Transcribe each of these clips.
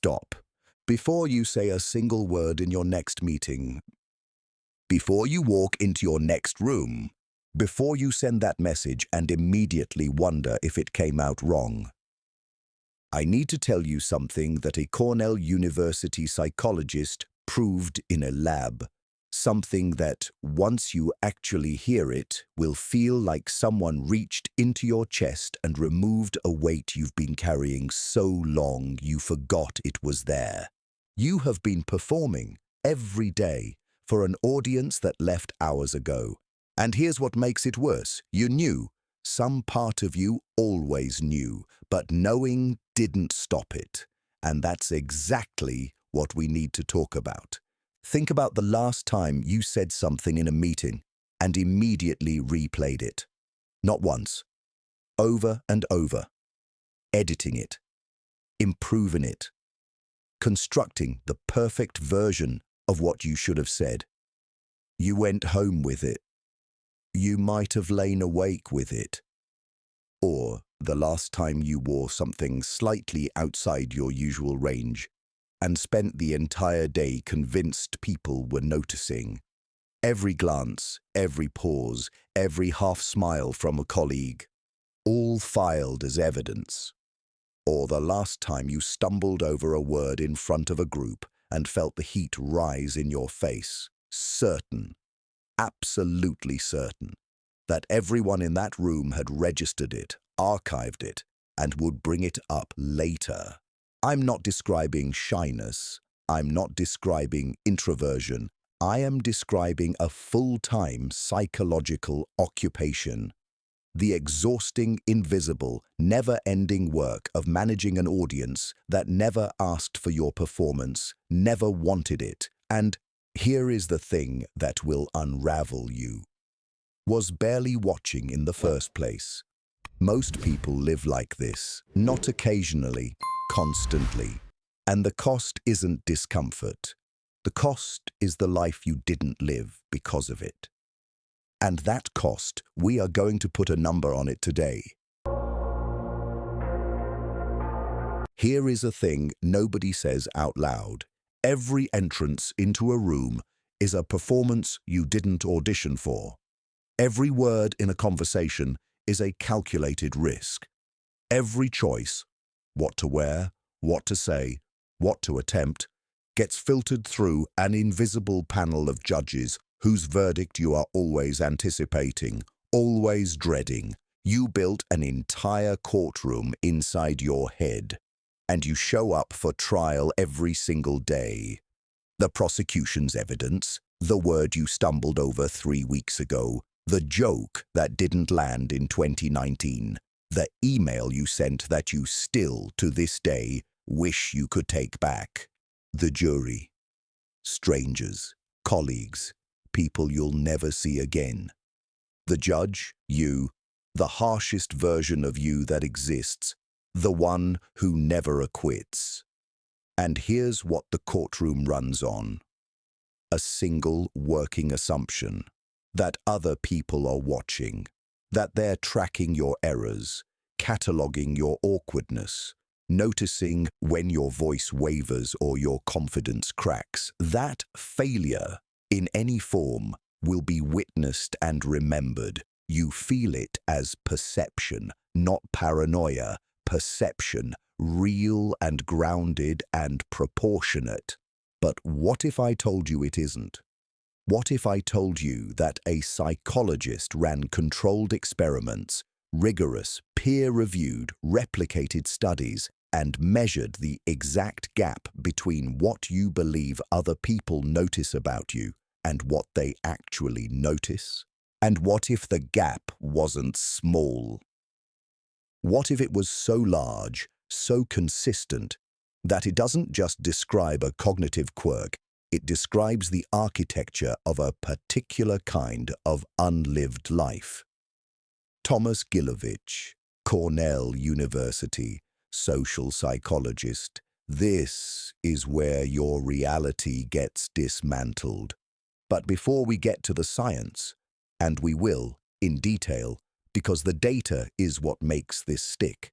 Stop. Before you say a single word in your next meeting, before you walk into your next room, before you send that message and immediately wonder if it came out wrong. I need to tell you something that a Cornell University psychologist proved in a lab. Something that, once you actually hear it, will feel like someone reached into your chest and removed a weight you've been carrying so long you forgot it was there. You have been performing every day for an audience that left hours ago. And here's what makes it worse. You knew. Some part of you always knew, but knowing didn't stop it. And that's exactly what we need to talk about. Think about the last time you said something in a meeting and immediately replayed it. Not once. Over and over. Editing it. Improving it. Constructing the perfect version of what you should have said. You went home with it. You might have lain awake with it. Or the last time you wore something slightly outside your usual range and spent the entire day convinced people were noticing. Every glance, every pause, every half smile from a colleague, all filed as evidence. Or the last time you stumbled over a word in front of a group and felt the heat rise in your face, certain, absolutely certain, that everyone in that room had registered it, archived it, and would bring it up later. I'm not describing shyness. I'm not describing introversion. I am describing a full-time psychological occupation. The exhausting, invisible, never-ending work of managing an audience that never asked for your performance, never wanted it, and here is the thing that will unravel you. Was barely watching in the first place. Most people live like this, not occasionally, constantly. And the cost isn't discomfort. The cost is the life you didn't live because of it. And that cost, we are going to put a number on it today. Here is a thing nobody says out loud. Every entrance into a room is a performance you didn't audition for. Every word in a conversation is a calculated risk. Every choice, what to wear, what to say, what to attempt, gets filtered through an invisible panel of judges whose verdict you are always anticipating, always dreading. You built an entire courtroom inside your head, and you show up for trial every single day. The prosecution's evidence, the word you stumbled over 3 weeks ago, the joke that didn't land in 2019, the email you sent that you still, to this day, wish you could take back. The jury, strangers, colleagues, people you'll never see again. The judge, you, the harshest version of you that exists, the one who never acquits. And here's what the courtroom runs on. A single working assumption. That other people are watching. That they're tracking your errors, cataloging your awkwardness, noticing when your voice wavers or your confidence cracks. That failure, in any form, will be witnessed and remembered. You feel it as perception, not paranoia. Perception, real and grounded and proportionate. But what if I told you it isn't? What if I told you that a psychologist ran controlled experiments, rigorous, peer-reviewed, replicated studies, and measured the exact gap between what you believe other people notice about you and what they actually notice? And what if the gap wasn't small? What if it was so large, so consistent, that it doesn't just describe a cognitive quirk, it describes the architecture of a particular kind of unlived life? Thomas Gilovich, Cornell University, social psychologist. This is where your reality gets dismantled. But before we get to the science, and we will, in detail, because the data is what makes this stick,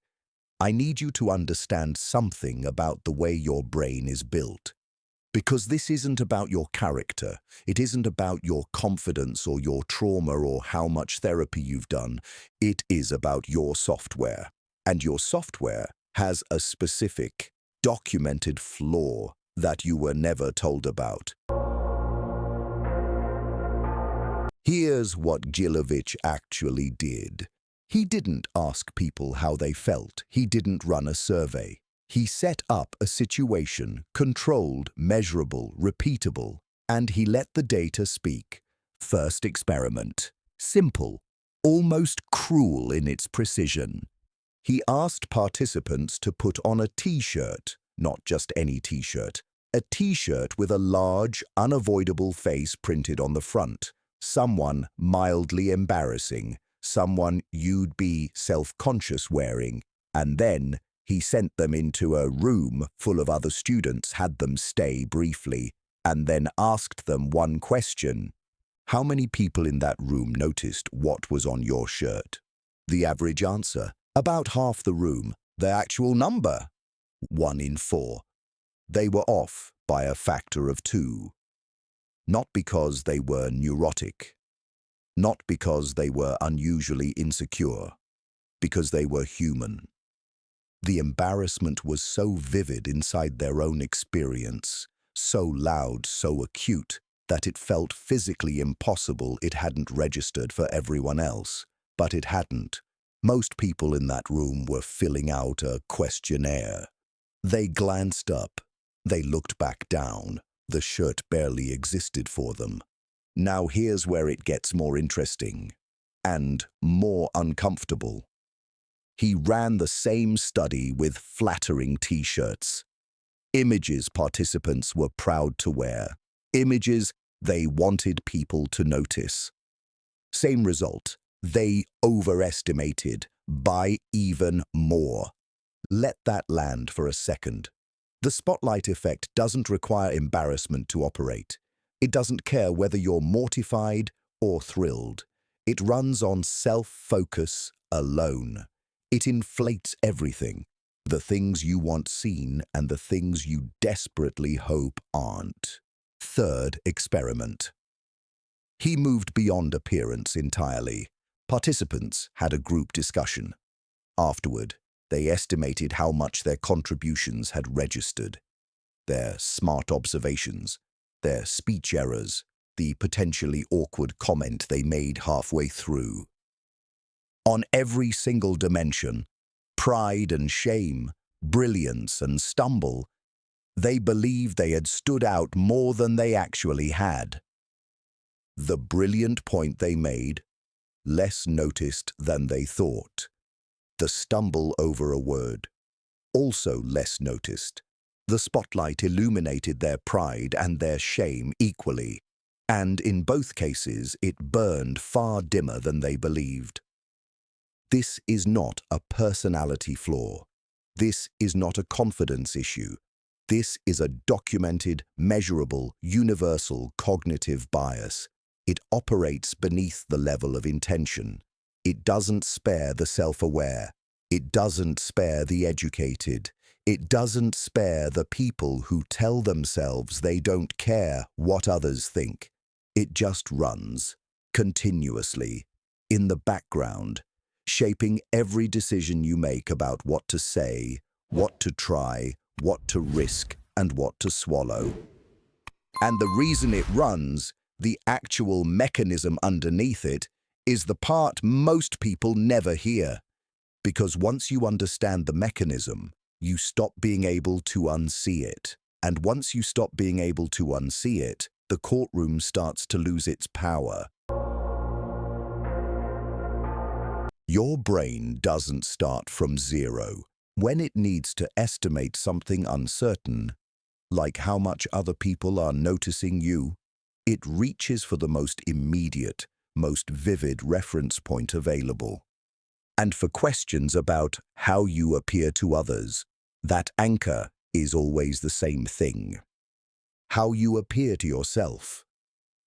I need you to understand something about the way your brain is built. Because this isn't about your character, it isn't about your confidence or your trauma or how much therapy you've done. It is about your software. And your software has a specific, documented flaw that you were never told about. Here's what Gilovich actually did. He didn't ask people how they felt. He didn't run a survey. He set up a situation, controlled, measurable, repeatable, and he let the data speak. First experiment. Simple, almost cruel in its precision. He asked participants to put on a t-shirt, not just any t-shirt, a t-shirt with a large, unavoidable face printed on the front. Someone mildly embarrassing, someone you'd be self-conscious wearing, and then he sent them into a room full of other students, had them stay briefly, and then asked them one question. How many people in that room noticed what was on your shirt? The average answer, about half the room. The actual number, 1 in 4. They were off by a factor of 2. Not because they were neurotic, not because they were unusually insecure, because they were human. The embarrassment was so vivid inside their own experience, so loud, so acute, that it felt physically impossible it hadn't registered for everyone else. But it hadn't. Most people in that room were filling out a questionnaire. They glanced up. They looked back down. The shirt barely existed for them. Now here's where it gets more interesting and more uncomfortable. He ran the same study with flattering t-shirts. Images participants were proud to wear. Images they wanted people to notice. Same result. They overestimated by even more. Let that land for a second. The spotlight effect doesn't require embarrassment to operate. It doesn't care whether you're mortified or thrilled. It runs on self-focus alone. It inflates everything, the things you want seen and the things you desperately hope aren't. Third experiment. He moved beyond appearance entirely. Participants had a group discussion. Afterward, they estimated how much their contributions had registered. Their smart observations, their speech errors, the potentially awkward comment they made halfway through. On every single dimension, pride and shame, brilliance and stumble, they believed they had stood out more than they actually had. The brilliant point they made, less noticed than they thought. The stumble over a word, also less noticed. The spotlight illuminated their pride and their shame equally, and in both cases it burned far dimmer than they believed. This is not a personality flaw. This is not a confidence issue. This is a documented, measurable, universal cognitive bias. It operates beneath the level of intention. It doesn't spare the self-aware. It doesn't spare the educated. It doesn't spare the people who tell themselves they don't care what others think. It just runs, continuously, in the background, shaping every decision you make about what to say, what to try, what to risk, and what to swallow. And the reason it runs, the actual mechanism underneath it, is the part most people never hear. Because once you understand the mechanism, you stop being able to unsee it. And once you stop being able to unsee it, the courtroom starts to lose its power. Your brain doesn't start from zero. When it needs to estimate something uncertain, like how much other people are noticing you, it reaches for the most immediate, most vivid reference point available. And for questions about how you appear to others, that anchor is always the same thing. How you appear to yourself.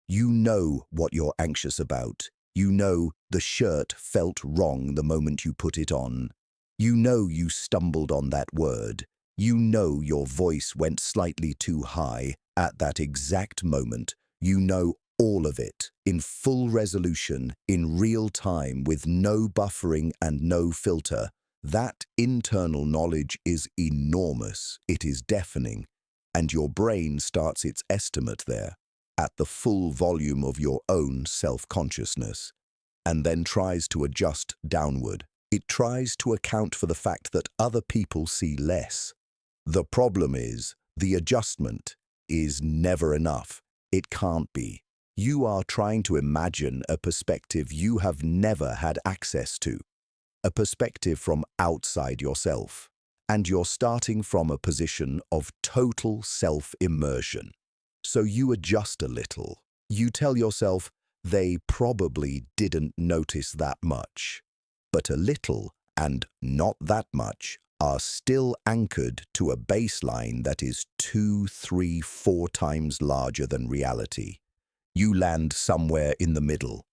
You know what you're anxious about. You know the shirt felt wrong the moment you put it on. You know you stumbled on that word. You know your voice went slightly too high at that exact moment. You know all of it, in full resolution, in real time, with no buffering and no filter. That internal knowledge is enormous. It is deafening. And your brain starts its estimate there, at the full volume of your own self-consciousness, and then tries to adjust downward. It tries to account for the fact that other people see less. The problem is, the adjustment is never enough. It can't be. You are trying to imagine a perspective you have never had access to, a perspective from outside yourself, and you're starting from a position of total self-immersion. So you adjust a little. You tell yourself, they probably didn't notice that much. But a little and not that much are still anchored to a baseline that is 2, 3, 4 times larger than reality. You land somewhere in the middle,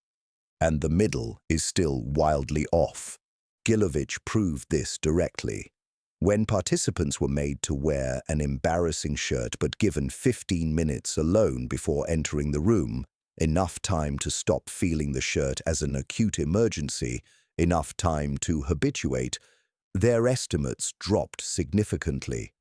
and the middle is still wildly off. Gilovich proved this directly. When participants were made to wear an embarrassing shirt but given 15 minutes alone before entering the room, enough time to stop feeling the shirt as an acute emergency, enough time to habituate, their estimates dropped significantly.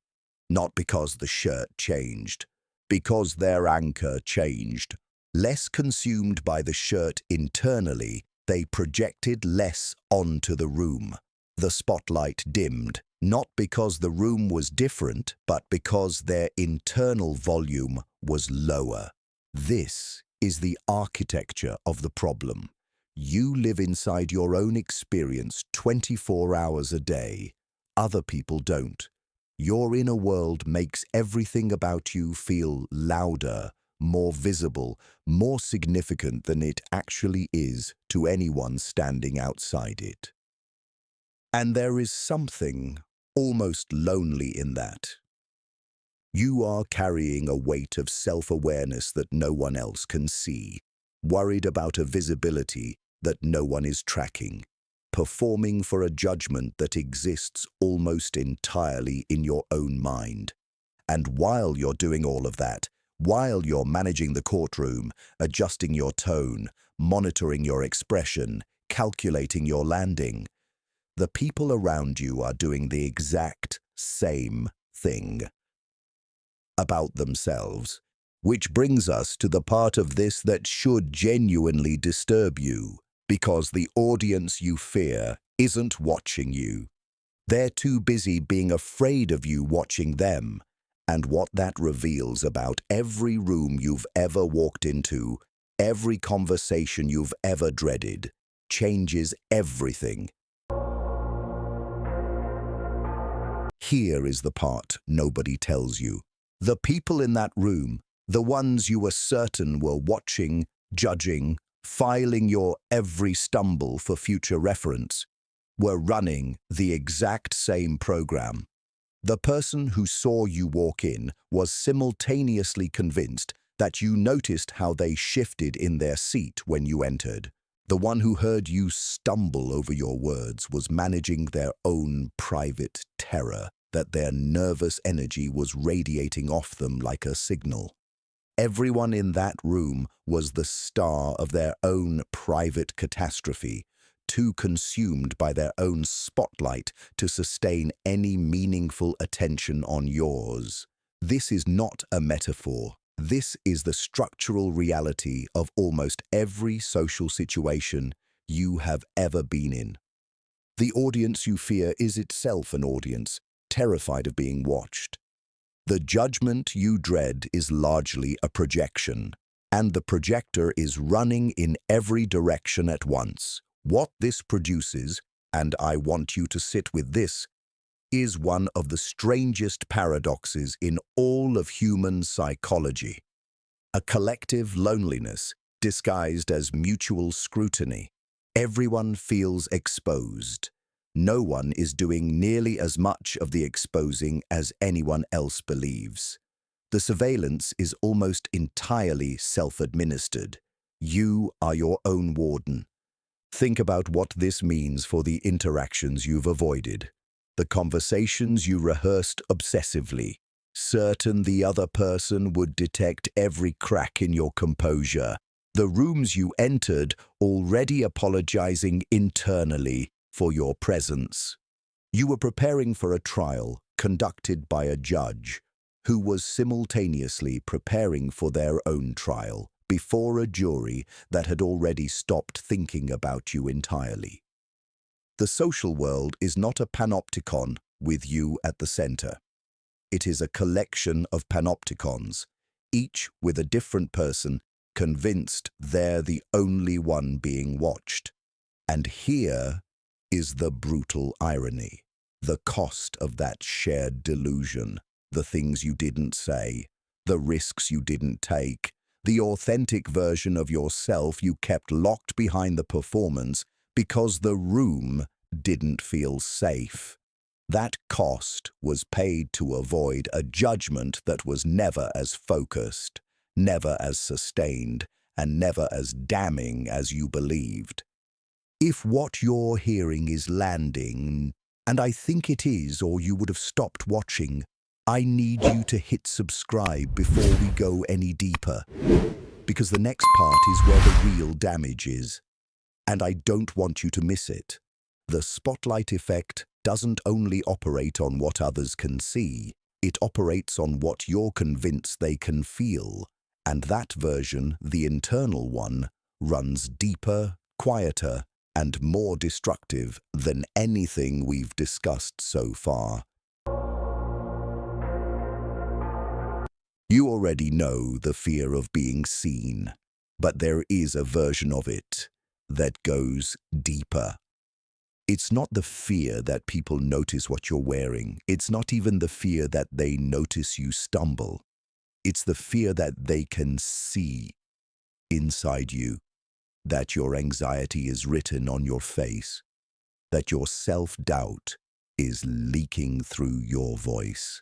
Not because the shirt changed, because their anchor changed. Less consumed by the shirt internally, they projected less onto the room. The spotlight dimmed, not because the room was different, but because their internal volume was lower. This is the architecture of the problem. You live inside your own experience 24 hours a day. Other people don't. Your inner world makes everything about you feel louder, more visible, more significant than it actually is to anyone standing outside it. And there is something almost lonely in that. You are carrying a weight of self-awareness that no one else can see, worried about a visibility that no one is tracking, performing for a judgment that exists almost entirely in your own mind. And while you're doing all of that, while you're managing the courtroom, adjusting your tone, monitoring your expression, calculating your landing, the people around you are doing the exact same thing about themselves. Which brings us to the part of this that should genuinely disturb you, because the audience you fear isn't watching you. They're too busy being afraid of you watching them, and what that reveals about every room you've ever walked into, every conversation you've ever dreaded, changes everything. Here is the part nobody tells you. The people in that room, the ones you were certain were watching, judging, filing your every stumble for future reference, were running the exact same program. The person who saw you walk in was simultaneously convinced that you noticed how they shifted in their seat when you entered. The one who heard you stumble over your words was managing their own private terror that their nervous energy was radiating off them like a signal. Everyone in that room was the star of their own private catastrophe, too consumed by their own spotlight to sustain any meaningful attention on yours. This is not a metaphor. This is the structural reality of almost every social situation you have ever been in. The audience you fear is itself an audience, terrified of being watched. The judgment you dread is largely a projection, and the projector is running in every direction at once. What this produces, and I want you to sit with this, is one of the strangest paradoxes in all of human psychology. A collective loneliness disguised as mutual scrutiny. Everyone feels exposed. No one is doing nearly as much of the exposing as anyone else believes. The surveillance is almost entirely self-administered. You are your own warden. Think about what this means for the interactions you've avoided, the conversations you rehearsed obsessively, certain the other person would detect every crack in your composure, the rooms you entered already apologizing internally for your presence. You were preparing for a trial conducted by a judge who was simultaneously preparing for their own trial before a jury that had already stopped thinking about you entirely. The social world is not a panopticon with you at the center. It is a collection of panopticons, each with a different person convinced they're the only one being watched. And here is the brutal irony, the cost of that shared delusion, the things you didn't say, the risks you didn't take, the authentic version of yourself you kept locked behind the performance because the room didn't feel safe. That cost was paid to avoid a judgment that was never as focused, never as sustained, and never as damning as you believed. If what you're hearing is landing, and I think it is or you would have stopped watching, I need you to hit subscribe before we go any deeper, because the next part is where the real damage is, and I don't want you to miss it. The spotlight effect doesn't only operate on what others can see, it operates on what you're convinced they can feel, and that version, the internal one, runs deeper, quieter, and more destructive than anything we've discussed so far. You already know the fear of being seen, but there is a version of it that goes deeper. It's not the fear that people notice what you're wearing. It's not even the fear that they notice you stumble. It's the fear that they can see inside you, that your anxiety is written on your face, that your self-doubt is leaking through your voice,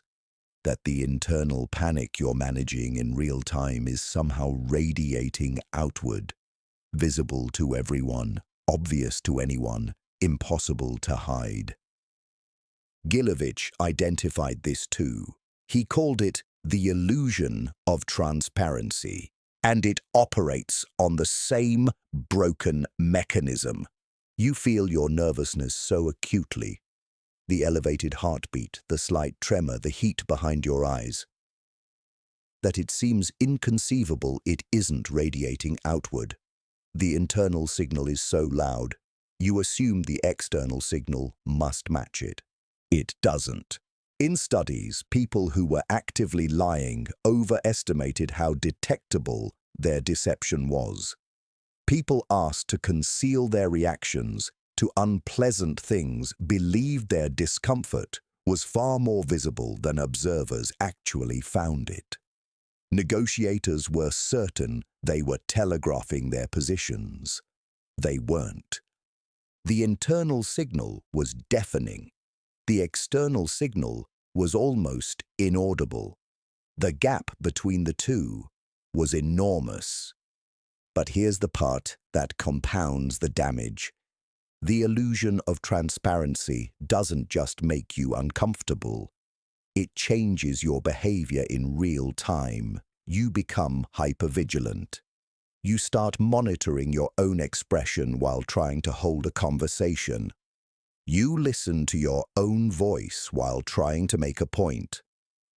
that the internal panic you're managing in real time is somehow radiating outward, visible to everyone, obvious to anyone, impossible to hide. Gilovich identified this too. He called it the illusion of transparency, and it operates on the same broken mechanism. You feel your nervousness so acutely, the elevated heartbeat, the slight tremor, the heat behind your eyes, that it seems inconceivable it isn't radiating outward. The internal signal is so loud, you assume the external signal must match it. It doesn't. In studies, people who were actively lying overestimated how detectable their deception was. People asked to conceal their reactions to unpleasant things believed their discomfort was far more visible than observers actually found it. Negotiators were certain they were telegraphing their positions. They weren't. The internal signal was deafening. The external signal was almost inaudible. The gap between the two was enormous. But here's the part that compounds the damage. The illusion of transparency doesn't just make you uncomfortable. It changes your behavior in real time. You become hypervigilant. You start monitoring your own expression while trying to hold a conversation. You listen to your own voice while trying to make a point.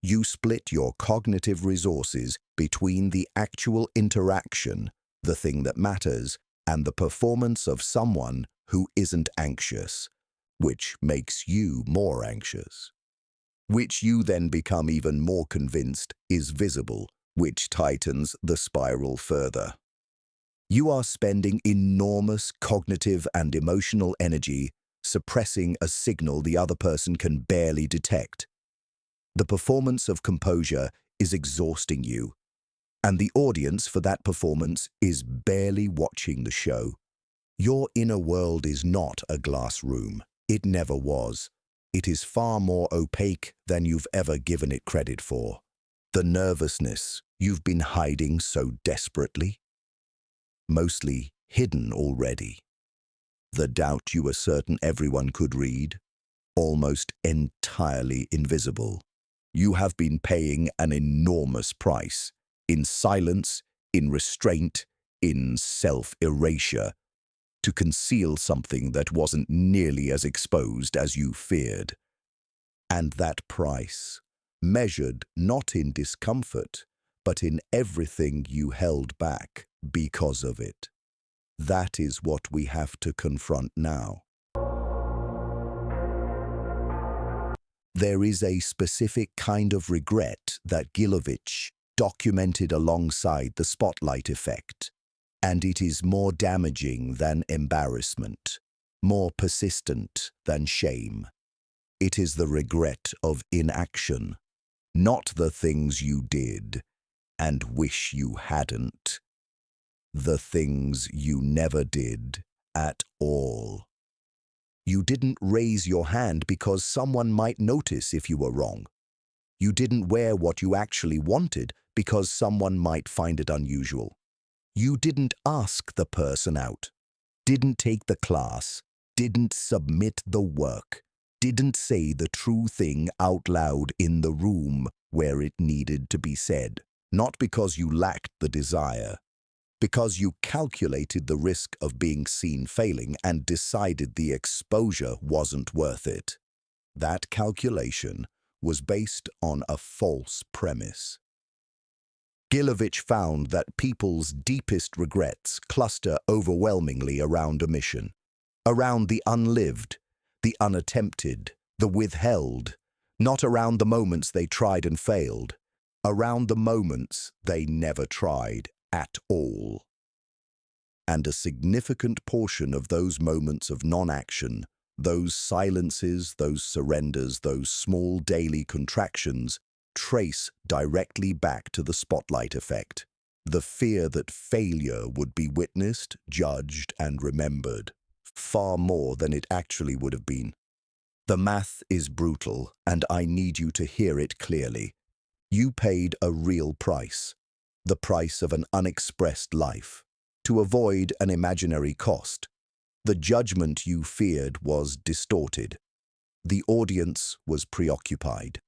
You split your cognitive resources between the actual interaction, the thing that matters, and the performance of someone who isn't anxious, which makes you more anxious, which you then become even more convinced is visible, which tightens the spiral further. You are spending enormous cognitive and emotional energy suppressing a signal the other person can barely detect. The performance of composure is exhausting you, and the audience for that performance is barely watching the show. Your inner world is not a glass room. It never was. It is far more opaque than you've ever given it credit for. The nervousness you've been hiding so desperately, mostly hidden already. The doubt you were certain everyone could read, almost entirely invisible. You have been paying an enormous price, in silence, in restraint, in self-erasure, to conceal something that wasn't nearly as exposed as you feared. And that price, measured not in discomfort, but in everything you held back because of it. That is what we have to confront now. There is a specific kind of regret that Gilovich documented alongside the spotlight effect, and it is more damaging than embarrassment, more persistent than shame. It is the regret of inaction, not the things you did and wish you hadn't. The things you never did at all. You didn't raise your hand because someone might notice if you were wrong. You didn't wear what you actually wanted because someone might find it unusual. You didn't ask the person out, didn't take the class, didn't submit the work, didn't say the true thing out loud in the room where it needed to be said. Not because you lacked the desire, because you calculated the risk of being seen failing and decided the exposure wasn't worth it. That calculation was based on a false premise. Gilovich found that people's deepest regrets cluster overwhelmingly around omission, around the unlived, the unattempted, the withheld, not around the moments they tried and failed, around the moments they never tried at all. And a significant portion of those moments of non-action, those silences, those surrenders, those small daily contractions, trace directly back to the spotlight effect, the fear that failure would be witnessed, judged, and remembered, far more than it actually would have been. The math is brutal, and I need you to hear it clearly. You paid a real price, the price of an unexpressed life, to avoid an imaginary cost. The judgment you feared was distorted. The audience was preoccupied.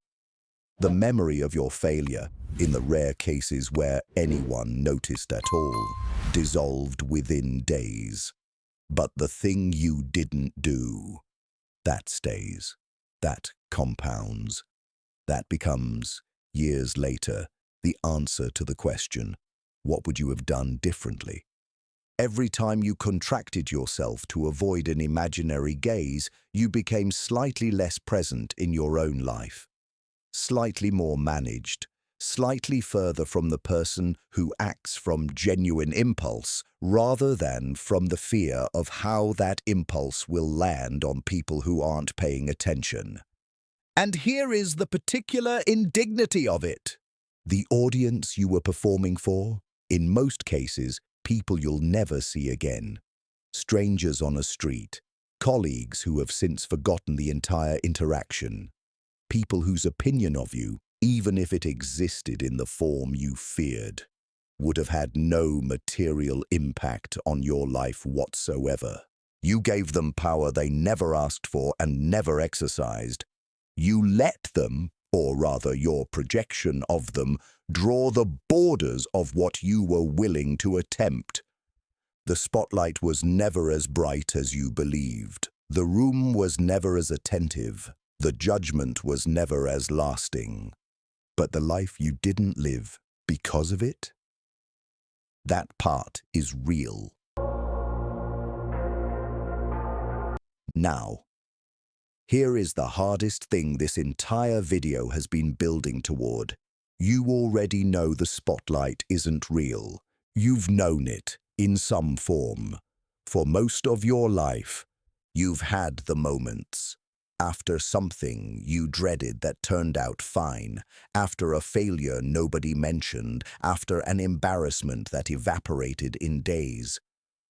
The memory of your failure, in the rare cases where anyone noticed at all, dissolved within days. But the thing you didn't do, that stays, that compounds, that becomes, years later, the answer to the question, what would you have done differently? Every time you contracted yourself to avoid an imaginary gaze, you became slightly less present in your own life, slightly more managed, slightly further from the person who acts from genuine impulse rather than from the fear of how that impulse will land on people who aren't paying attention. And here is the particular indignity of it. The audience you were performing for, in most cases, people you'll never see again. Strangers on a street, colleagues who have since forgotten the entire interaction, people whose opinion of you, even if it existed in the form you feared, would have had no material impact on your life whatsoever. You gave them power they never asked for and never exercised. You let them, or rather your projection of them, draw the borders of what you were willing to attempt. The spotlight was never as bright as you believed. The room was never as attentive. The judgment was never as lasting. But the life you didn't live because of it? That part is real. Now, here is the hardest thing this entire video has been building toward. You already know the spotlight isn't real. You've known it, in some form. For most of your life, you've had the moments. After something you dreaded that turned out fine, after a failure nobody mentioned, after an embarrassment that evaporated in days,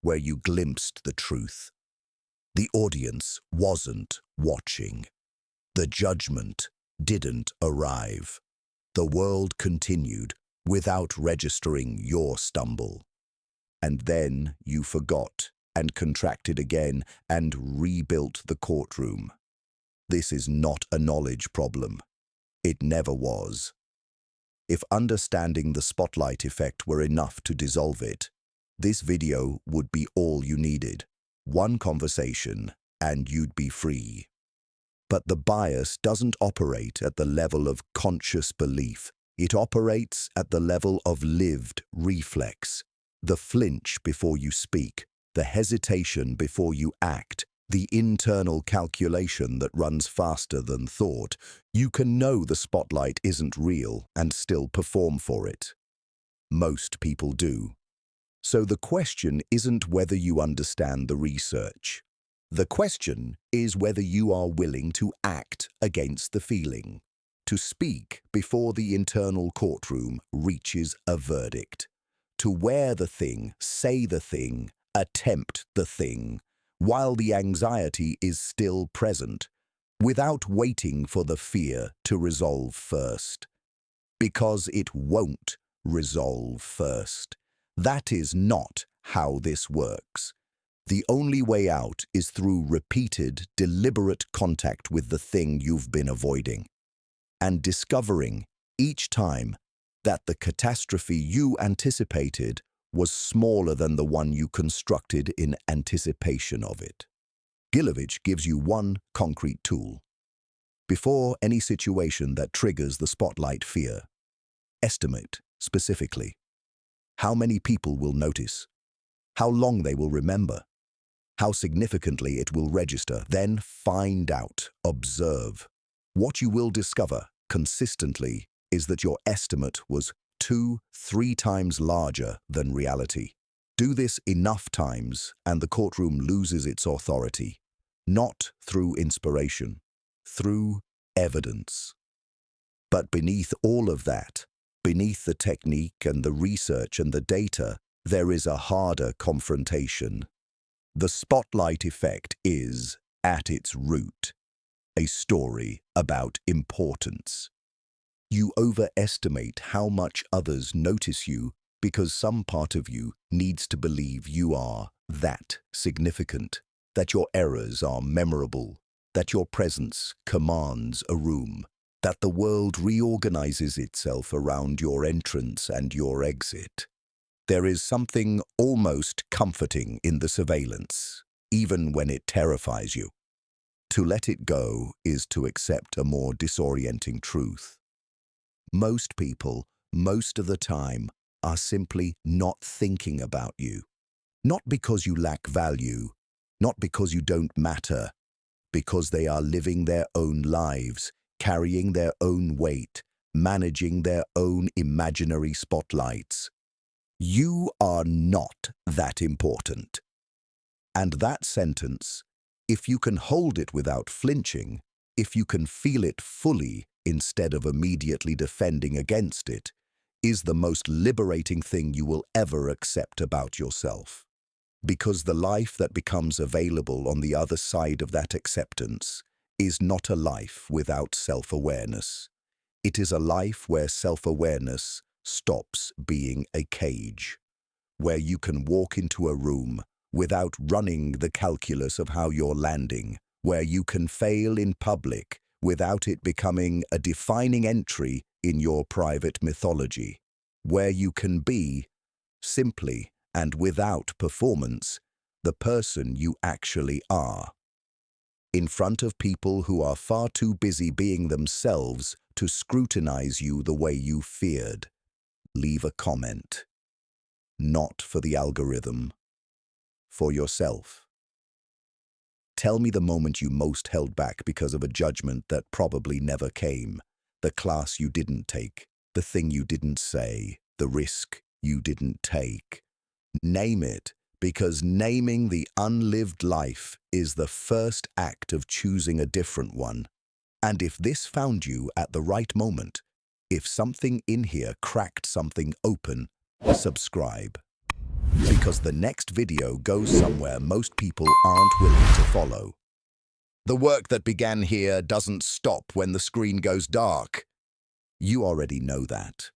where you glimpsed the truth. The audience wasn't watching. The judgment didn't arrive. The world continued without registering your stumble. And then you forgot. and contracted again and rebuilt the courtroom. This is not a knowledge problem. It never was. If understanding the spotlight effect were enough to dissolve it, this video would be all you needed. One conversation, and you'd be free. But the bias doesn't operate at the level of conscious belief. It operates at the level of lived reflex. The flinch before you speak, the hesitation before you act, the internal calculation that runs faster than thought. You can know the spotlight isn't real and still perform for it. Most people do. So the question isn't whether you understand the research. The question is whether you are willing to act against the feeling, to speak before the internal courtroom reaches a verdict, to wear the thing, say the thing, attempt the thing, while the anxiety is still present, without waiting for the fear to resolve first. Because it won't resolve first. That is not how this works. The only way out is through repeated, deliberate contact with the thing you've been avoiding, and discovering each time that the catastrophe you anticipated was smaller than the one you constructed in anticipation of it. Gilovich gives you one concrete tool. Before any situation that triggers the spotlight fear, estimate specifically how many people will notice, how long they will remember, how significantly it will register. Then find out, observe. What you will discover consistently is that your estimate was 2-3 times larger than reality. Do this enough times and the courtroom loses its authority, not through inspiration, through evidence. But beneath all of that, beneath the technique and the research and the data, there is a harder confrontation. The spotlight effect is, at its root, a story about importance. You overestimate how much others notice you because some part of you needs to believe you are that significant, that your errors are memorable, that your presence commands a room, that the world reorganizes itself around your entrance and your exit. There is something almost comforting in the surveillance, even when it terrifies you. To let it go is to accept a more disorienting truth. Most people, most of the time, are simply not thinking about you. Not because you lack value, not because you don't matter, because they are living their own lives, carrying their own weight, managing their own imaginary spotlights. You are not that important. And that sentence, if you can hold it without flinching, if you can feel it fully instead of immediately defending against it, is the most liberating thing you will ever accept about yourself. Because the life that becomes available on the other side of that acceptance is not a life without self-awareness. It is a life where self-awareness stops being a cage, where you can walk into a room without running the calculus of how you're landing, where you can fail in public without it becoming a defining entry in your private mythology, where you can be, simply and without performance, the person you actually are, in front of people who are far too busy being themselves to scrutinize you the way you feared. Leave a comment. Not for the algorithm, for yourself. Tell me the moment you most held back because of a judgment that probably never came, the class you didn't take, the thing you didn't say, the risk you didn't take. Name it, because naming the unlived life is the first act of choosing a different one. And if this found you at the right moment, if something in here cracked something open, subscribe. Because the next video goes somewhere most people aren't willing to follow. The work that began here doesn't stop when the screen goes dark. You already know that.